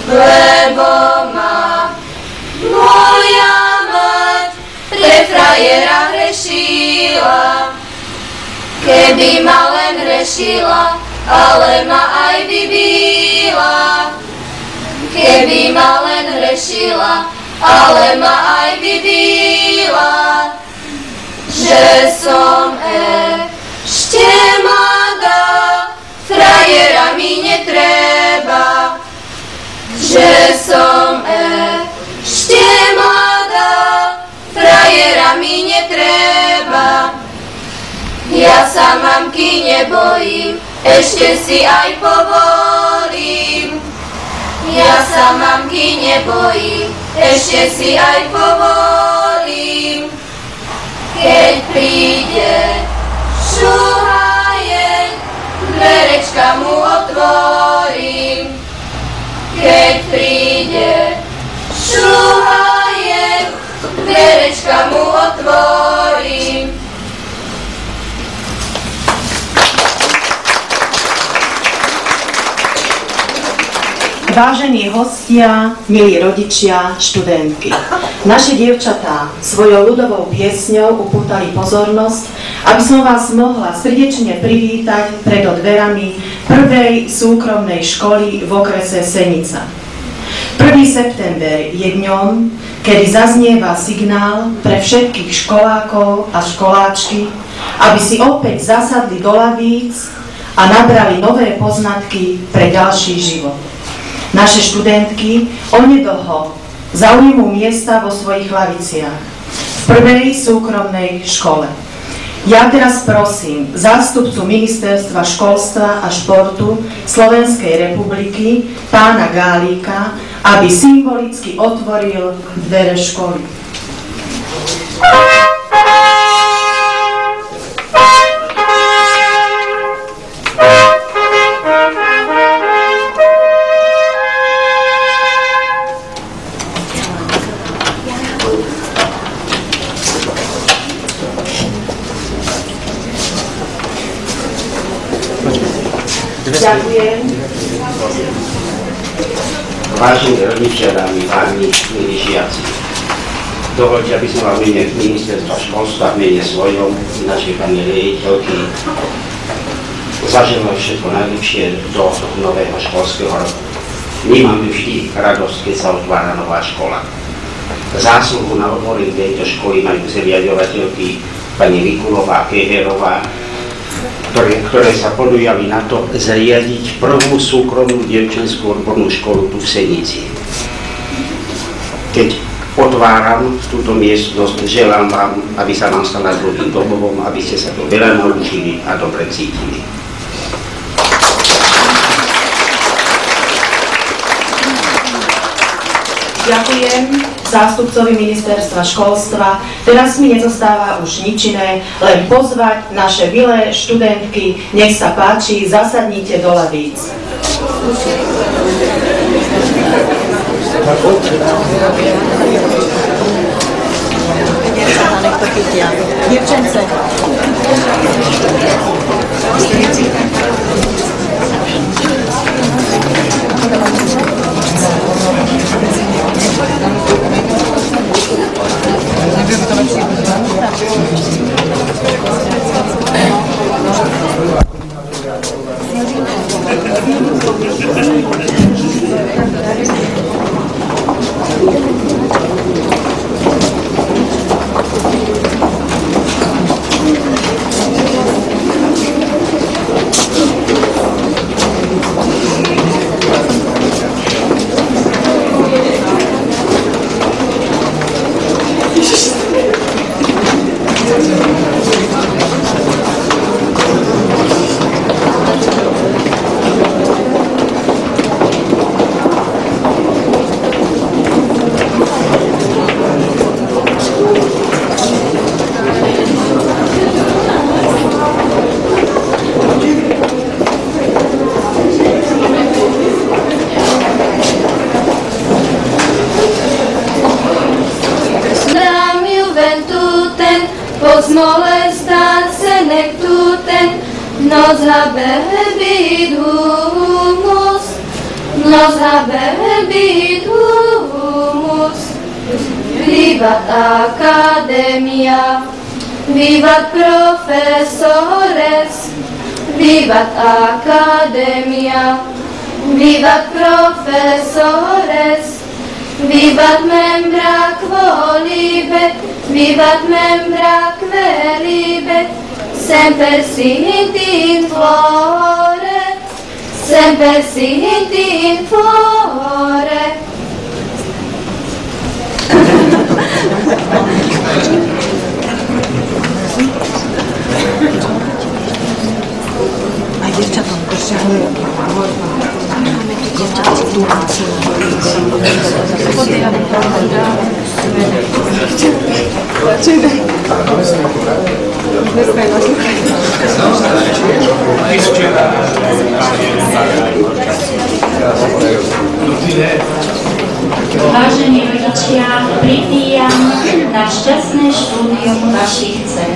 lebo ma moja mať pre frajera hrešila. Keby ma len hrešila, ale ma aj vybíla. Keby ma len hrešila, ale ma aj vybíla. Že som ešte mladá, frajera mi netreba. Že som ešte mladá, frajera mi netreba. Ja sa mamky nebojím, ešte si aj povolím. Ja sa mamky nebojím, ešte si aj povolím. Keď príde šuhaje, dverečka mu otvorím. Keď príde šuhaje, dverečka mu otvorím. Vážení hostia, milí rodičia, študentky. Naše dievčatá svojou ľudovou piesňou upútali pozornosť, aby som vás mohla srdečne privítať pred dverami prvej súkromnej školy v okrese Senica. 1. september je dňom, kedy zaznieva signál pre všetkých školákov a školáčky, aby si opäť zasadli do lavíc a nabrali nové poznatky pre ďalší život. Naše študentky onedlho zaujmú miesta vo svojich laviciach v prvej súkromnej škole. Ja teraz prosím zástupcu Ministerstva školstva a športu Slovenskej republiky, pána Gálika, aby symbolicky otvoril dvere školy. Ďakujem. Vážení rodičia, dámy, páni, milí žiaci, dovoľte, aby som vám v mene Ministerstva školstva, v mene svojom i našej pani riaditeľky zaželal všetko najlepšie do nového školského roku. Nemám vždy radosť, keď sa otvára nová škola. Zásluhu na otvorení tejto školy majú zriaďovateľky pani Mikulová a Keherová, ktoré sa podujali na to zriadiť prvú súkromnú dievčenskú odbornú školu tu v Senici. Keď otváram túto miestnosť, želám vám, aby sa vám stala druhým domovom, aby ste sa to veľa naučili a dobre cítili. Ďakujem zástupcovi Ministerstva školstva. Teraz mi nezostáva už nič iné, len pozvať naše milé študentky. Nech sa páči, zasadnite do lavíc. Dievčence. No zabili humus, vivat academia, vivat profesores, vivat academia, vivat profesores, vivat membra quolibet, vivat membra quelibet, semper sint in flore, semper sint in flore. Aj dievčatom dosiahli dievčatci tu Vážení rodičia, pripíjam na šťastné štúdium vašich dcér.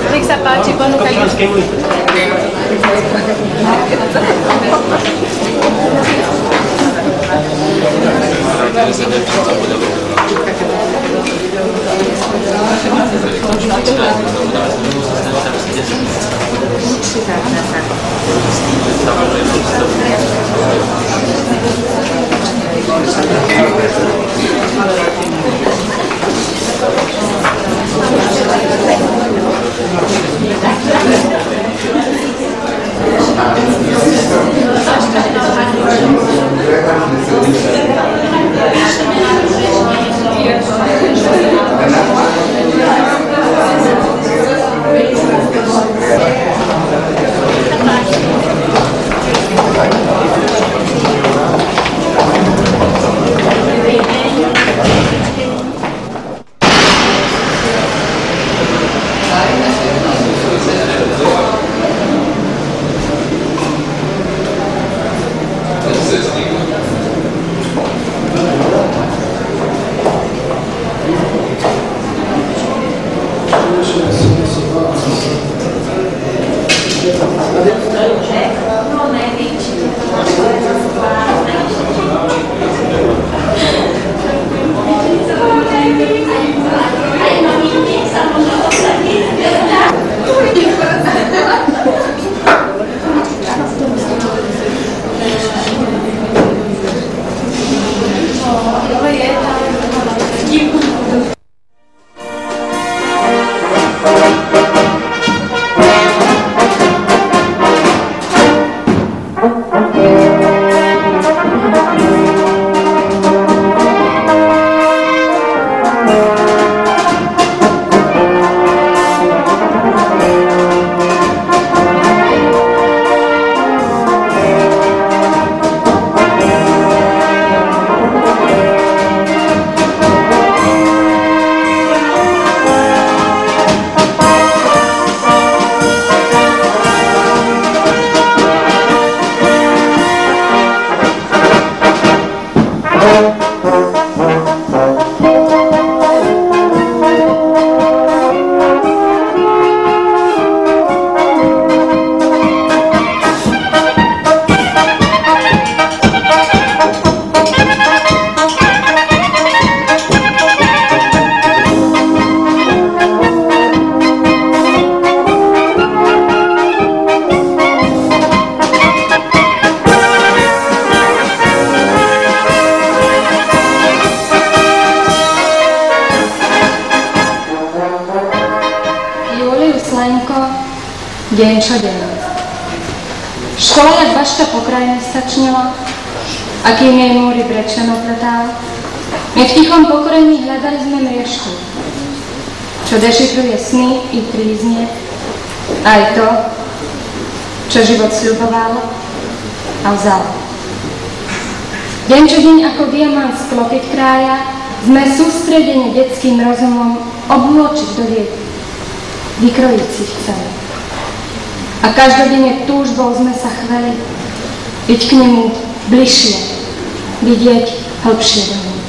Nech sa páči, ponúkajú. deň čo deň. Škola jak bašta po krajine stačnila, a kým jej múry brečeno pletá, my v tichom pokorení hľadali sme mriežku, čo dešifruje sny i príznie, aj to, čo život sľuboval a vzal. Deň čo deň ako diamant z klopy krája, sme sústredene detským rozumom obmôčiť do vied, vykrojiť si chceli. A každodenne túžbou sme sa chveli, byť k nemu bližšie, vidieť hĺbšie do neho.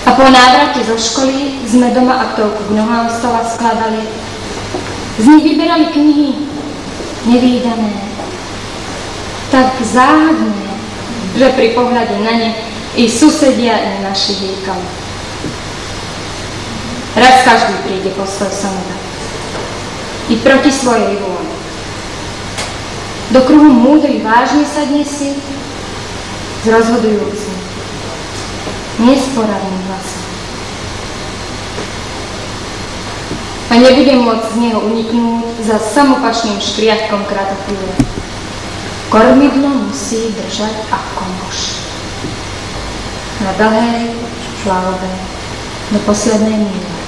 A po návrate zo školy sme doma aktovku k nohám stola skladali. Z nich vyberali knihy nevídané, tak záhadné, že pri pohľade na ne i susedia, i naši hýkali. Raz každý príde po svoj samotný i proti svojej vôli. Do kruhu múdrych vážne sadne si s rozhodujúcim, nesporadným hlasom. A nebude môcť z neho uniknúť za samopačným škriatkom kratochvíle. Kormidlo musí držať ako nož. Na dlhej plavbe do poslednej míle.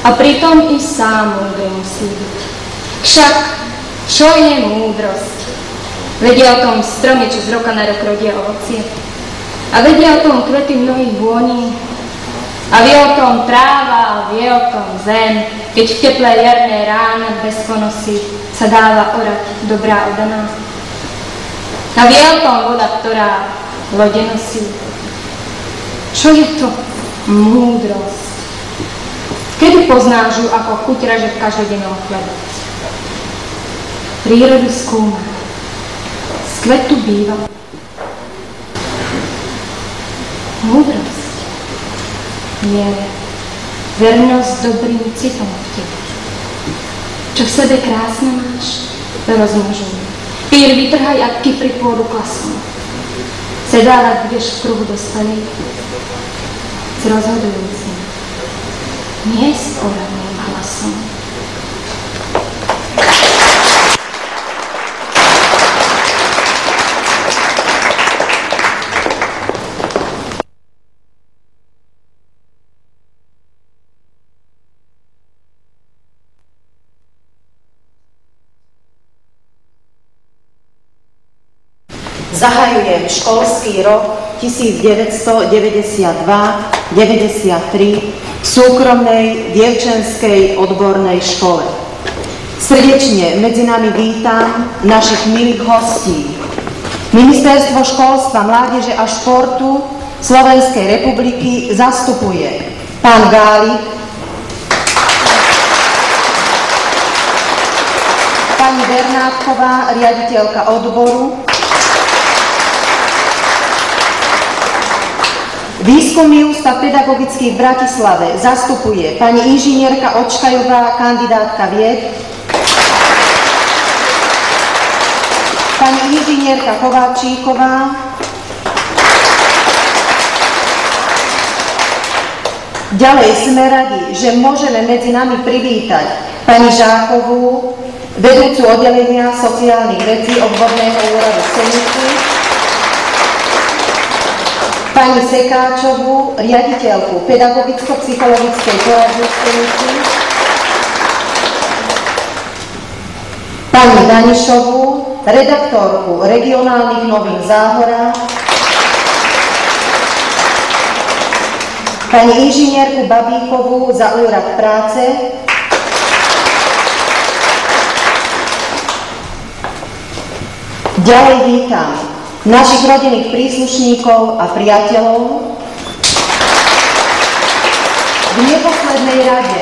A pritom i sám múdry musí byť. Však, čo je múdrosť? Vedia o tom stromy, čo z roka na rok rodia ovocie. A vedia o tom kvety mnohých vôní. A vie o tom tráva, a vie o tom zem, keď v teplé jarné ráno bez ponosy sa dáva orať dobrá odaná. A vie o tom voda, ktorá lode nosí. Čo je to múdrosť? Kedy poznáš ju ako chuť reže v každodennom chlebe? Prírodu skúma. Z kvetu býva. Múdrosť je vernosť dobrým citom v tebe. Čo v sebe krásne máš, to rozmnožuj. Pír vytrhaj a kypri pôdu klasom. Sedávať budeš v kruhu dospelých s rozhodujúcim, nesporadným hlasom. Zahajujem školský rok 1992-93 v súkromnej dievčenskej odbornej škole. Srdečne medzi nami vítam našich milých hostí. Ministerstvo školstva, mládeže a športu Slovenskej republiky zastupuje pán Gálik, pani Bernátková, riaditeľka odboru, Výskumný ústav pedagogický v Bratislave zastupuje pani inžinierka Očkajová, kandidátka vied, pani inžinierka Kováčíková, ďalej sme radi, že môžeme medzi nami privítať pani Žákovú, vedúcu oddelenia sociálnych vecí obvodného úradu Senici, pani Sekáčovú, riaditeľku pedagogicko-psychologickej poradne Senici, pani Danišovú, redaktorku regionálnych novín Záhora, pani inžinierku Babíkovú za úrad práce, ďalej vítam našich rodinných príslušníkov a priateľov. V neposlednej rade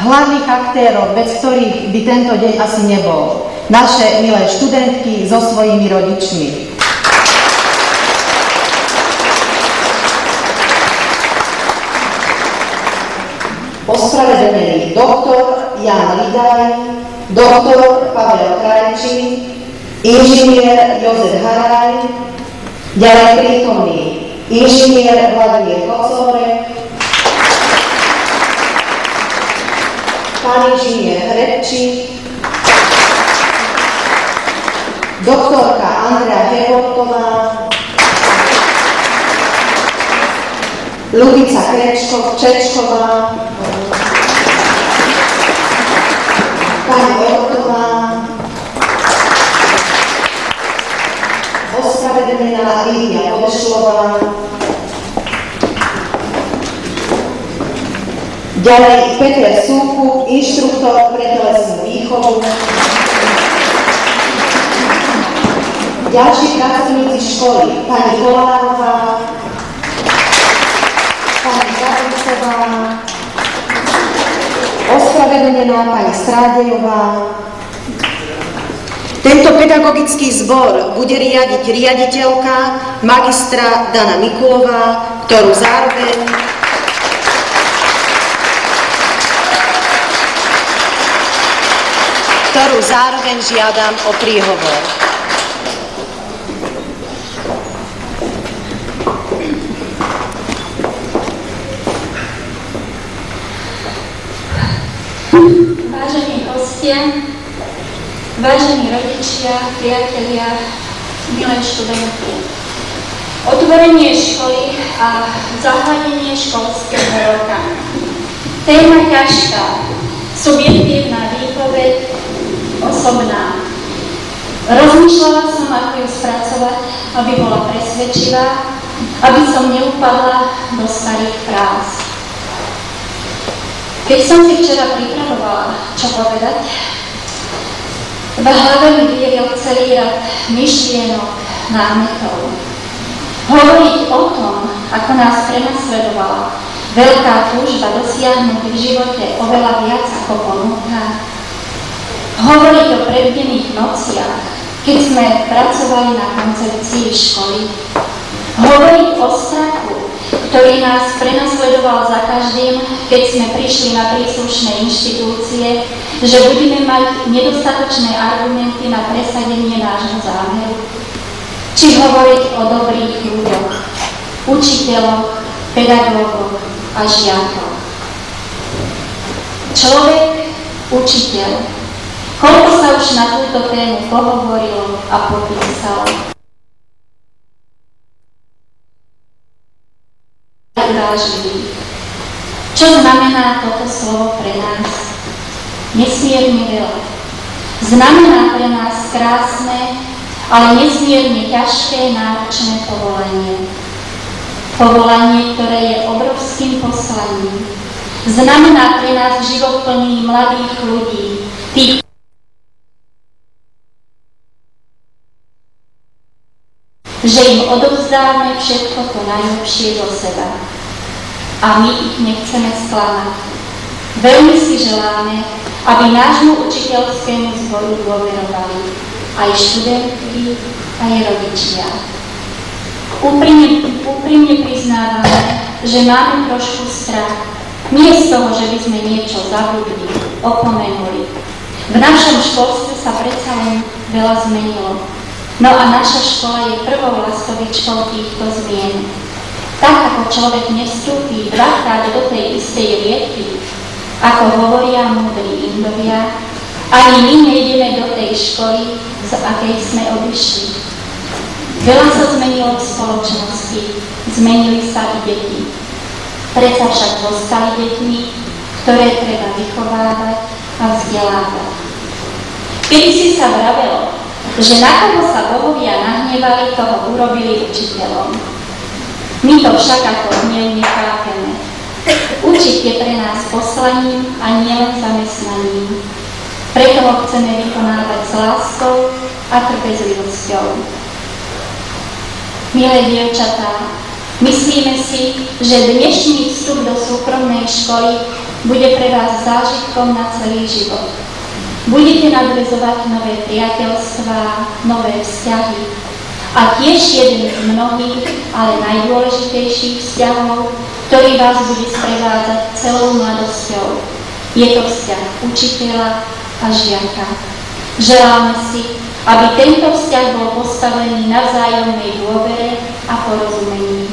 hlavných aktérov, bez ktorých by tento deň asi nebol, naše milé študentky so svojimi rodičmi. Ospravedlnený doktor Jan Lidaj, doktor Pavel Krajčí, inžinier Jozef Haraj, ďalej prítomný inžinier Vladimír Kocorek, pán inžinier Hrebčík, doktorka Andrea Hevortová, Ľubica Čečková, pani Ortová, ospravedlnená Lídia Odešlová, ďalej Peter Súkup, inštruktor pre telesnú výchovu, ďalší pracovníci školy, pani Kolárová, pani Zarucová, ospravedlnená pani Strádejová. Tento pedagogický zbor bude riadiť riaditeľka magistra Dana Mikulová, ktorú zároveň žiadam o príhovor. Vážení hostia, vážení rodičia, priatelia, milé študentky. Otvorenie školy a zahladenie školského roka. Téma ťažká, subjektívna výpoveď, osobná. Rozmýšľala som, ako ju spracovať, aby bola presvedčivá, aby som neupadla do starých frás. Keď som si včera pripravovala, čo povedať, v hlave mi vyjel celý rad myšlienok, námetov. Hovoriť o tom, ako nás prenasledovala veľká túžba dosiahnuť v živote oveľa viac ako ponúka. Hovoriť o prebdených nociach, keď sme pracovali na koncepcii školy. Hovoriť o strachu, ktorý nás prenasledoval za každým, keď sme prišli na príslušné inštitúcie, že budeme mať nedostatočné argumenty na presadenie nášho zámeru. Či hovoriť o dobrých ľuďoch, učiteľoch, pedagógoch a žiakoch. Človek, učiteľ. Koľko sa už na túto tému pohovorilo a popísalo. Čo znamená toto slovo pre nás? Nesmierne veľa. Znamená pre nás krásne, ale nesmierne ťažké, náročné povolanie. Povolanie, ktoré je obrovským poslaním. Znamená pre nás život plný mladých ľudí, tých, že im odovzdáme všetko to najlepšie do seba. A my ich nechceme sklamať. Veľmi si želáme, aby nášmu učiteľskému zboru dôverovali aj študentky, aj rodičia. Úprimne priznávame, že máme trošku strach. Nie z toho, že by sme niečo zabudli, opomenuli. V našom školstve sa predsa len veľa zmenilo. No a naša škola je prvou lastovičkou týchto zmien. Tak ako človek nevstúpí dvakrát do tej istej rieky, ako hovoria múdri Indovia, ani my nejdeme do tej školy, z akej sme odišli. Veľa sa zmenilo v spoločnosti, zmenili sa i deti. Predsa však zostali deťmi, ktoré treba vychovávať a vzdelávať. Kedysi sa vravelo, že na koho sa bohovia nahnevali, toho urobili učiteľom. My to však ako hnev nechápeme. Učiť je pre nás poslaním a nielen zamestnaním. Preto ho chceme vykonávať s láskou a trpezlivosťou. Milé dievčatá, myslíme si, že dnešný vstup do súkromnej školy bude pre vás zážitkom na celý život. Budete nadväzovať nové priateľstvá, nové vzťahy a tiež jeden z mnohých, ale najdôležitejších vzťahov, ktorý vás bude sprevádzať celou mladosťou. Je to vzťah učiteľa a žiaka. Želáme si, aby tento vzťah bol postavený na vzájomnej dôvere a porozumení.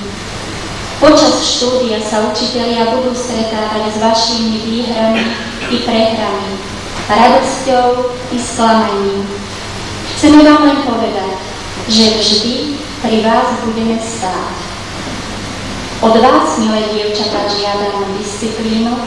Počas štúdia sa učitelia budú stretávať s vašimi výhrami i prehrami, radosťou i sklamaním. Chceme vám len povedať, že vždy pri vás budeme stáť. Od vás, milé dievčatá, žiadam disciplínu,